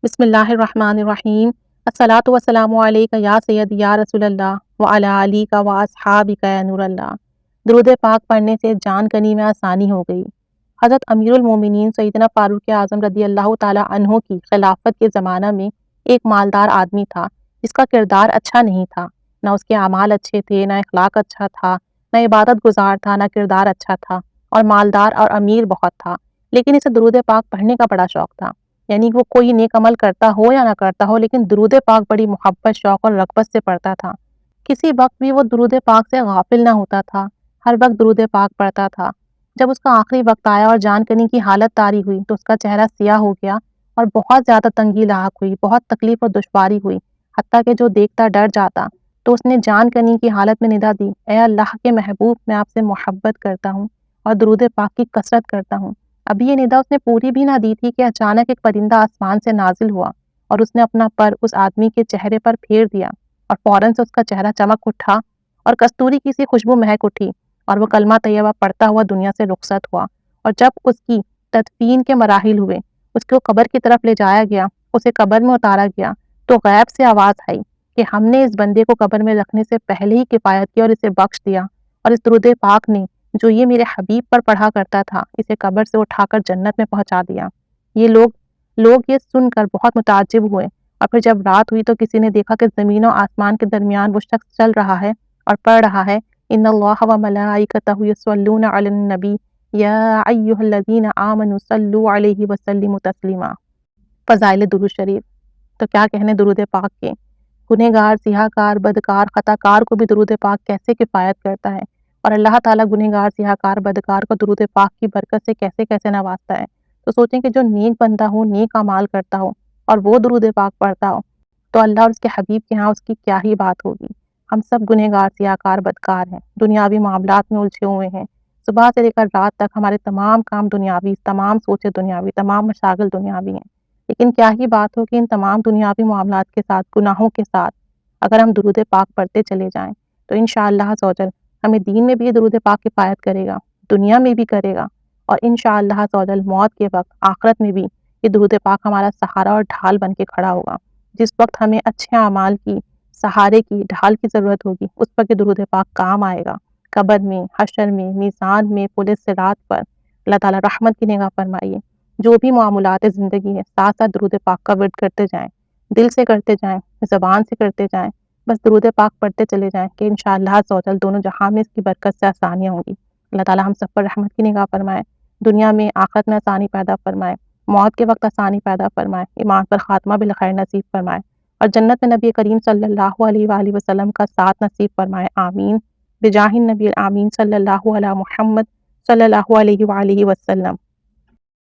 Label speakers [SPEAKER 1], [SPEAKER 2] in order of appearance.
[SPEAKER 1] بسم اللہ الرحمن الرحیم۔ الصلاۃ والسلام علیک یا سید یا رسول اللہ وعلی آلک و اصحابک یا نور اللہ۔ درود پاک پڑھنے سے جان کنی میں آسانی ہو گئی۔ حضرت امیر المومنین سیدنا فاروق اعظم رضی اللہ تعالی عنہ کی خلافت کے زمانہ میں ایک مالدار آدمی تھا جس کا کردار اچھا نہیں تھا، نہ اس کے اعمال اچھے تھے، نہ اخلاق اچھا تھا، نہ عبادت گزار تھا، نہ کردار اچھا تھا، اور مالدار اور امیر بہت تھا، لیکن اسے درود پاک پڑھنے کا بڑا شوق تھا۔ یعنی وہ کوئی نیک عمل کرتا ہو یا نہ کرتا ہو، لیکن درود پاک بڑی محبت، شوق اور رغبت سے پڑھتا تھا۔ کسی وقت بھی وہ درود پاک سے غافل نہ ہوتا تھا، ہر وقت درود پاک پڑھتا تھا۔ جب اس کا آخری وقت آیا اور جان کنی کی حالت طاری ہوئی تو اس کا چہرہ سیاہ ہو گیا اور بہت زیادہ تنگی لاحق ہوئی، بہت تکلیف اور دشواری ہوئی، حتیٰ کہ جو دیکھتا ڈر جاتا۔ تو اس نے جان کنی کی حالت میں ندا دی، اے اللہ کے محبوب، میں آپ سے محبت کرتا ہوں اور درود پاک کی کثرت کرتا ہوں۔ ابھی یہ ندا اس نے پوری بھی نہ دی تھی کہ اچانک ایک پرندہ آسمان سے نازل ہوا اور اس نے اپنا پر اس آدمی کے چہرے پر پھیر دیا اور فوراً سے اس کا چہرہ چمک اٹھا اور کستوری کی سی خوشبو مہک اٹھی اور وہ کلمہ طیبہ پڑھتا ہوا دنیا سے رخصت ہوا۔ اور جب اس کی تدفین کے مراحل ہوئے، اس کو قبر کی طرف لے جایا گیا، اسے قبر میں اتارا گیا، تو غیب سے آواز آئی کہ ہم نے اس بندے کو قبر میں رکھنے سے پہلے ہی کفایت کی اور اسے بخش دیا، اور اس درود پاک نے جو یہ میرے حبیب پر پڑھا کرتا تھا اسے قبر سے اٹھا کر جنت میں پہنچا دیا۔ یہ لوگ یہ سن کر بہت متعجب ہوئے، اور پھر جب رات ہوئی تو کسی نے دیکھا کہ زمین و آسمان کے درمیان وہ شخص چل رہا ہے اور پڑھ رہا ہے، ان اللہ و ملائکتہ یصلون علی النبی یا ایھا الذین آمنوا صلوا علیہ وسلموا تسلیما۔ فضائل درود شریف۔ تو کیا کہنے درود پاک کے، گنہگار، سیاہکار، بدکار، خطاکار کو بھی درود پاک کیسے کفایت کرتا ہے، اور اللہ تعالیٰ گنہگار، سیاہکار، بدکار کو درود پاک کی برکت سے کیسے کیسے نوازتا ہے۔ تو سوچیں کہ جو نیک بندہ ہو، نیک اعمال کرتا ہو اور وہ درود پاک پڑھتا ہو تو اللہ اور اس کے حبیب کے ہاں اس کی کیا ہی بات ہوگی۔ ہم سب گنہگار، سیاہکار، بدکار ہیں، دنیاوی معاملات میں الجھے ہوئے ہیں، صبح سے لے کر رات تک ہمارے تمام کام دنیاوی، تمام سوچیں دنیاوی، تمام مشاغل دنیاوی ہیں، لیکن کیا ہی بات ہو کہ ان تمام دنیاوی معاملات کے ساتھ، گناہوں کے ساتھ اگر ہم درود پاک پڑھتے چلے جائیں تو انشاءاللہ عز و جل ہمیں دین میں بھی یہ درود پاک کفایت کرے گا، دنیا میں بھی کرے گا، اور انشاءاللہ عز و جل موت کے وقت آخرت میں بھی یہ درود پاک ہمارا سہارا اور ڈھال بن کے کھڑا ہوگا۔ جس وقت ہمیں اچھے اعمال کی، سہارے کی، ڈھال کی ضرورت ہوگی، اس وقت یہ درود پاک کام آئے گا، قبر میں، حشر میں، میزان میں، پل صراط پر۔ اللہ تعالیٰ رحمت کی نگاہ فرمائیے۔ جو بھی معاملات زندگی ہے، ساتھ ساتھ درود پاک کا ورد کرتے جائیں، دل سے کرتے جائیں، زبان سے کرتے جائیں، بس درود پاک پڑھتے چلے جائیں کہ انشاءاللہ عز و جل دونوں جہاں میں اس کی برکت سے آسانیاں ہوں گی۔ اللہ تعالیٰ ہم سب پر رحمت کی نگاہ فرمائے، دنیا میں، آخرت میں آسانی پیدا فرمائے، موت کے وقت آسانی پیدا فرمائے، ایمان پر خاتمہ بالخیر نصیب فرمائے، اور جنت میں نبی کریم صلی اللہ علیہ وآلہ وسلم کا ساتھ نصیب فرمائے، آمین، بجاہ النبی آمین، صلی اللہ علی محمد صلی اللہ علیہ وآلہ وسلم۔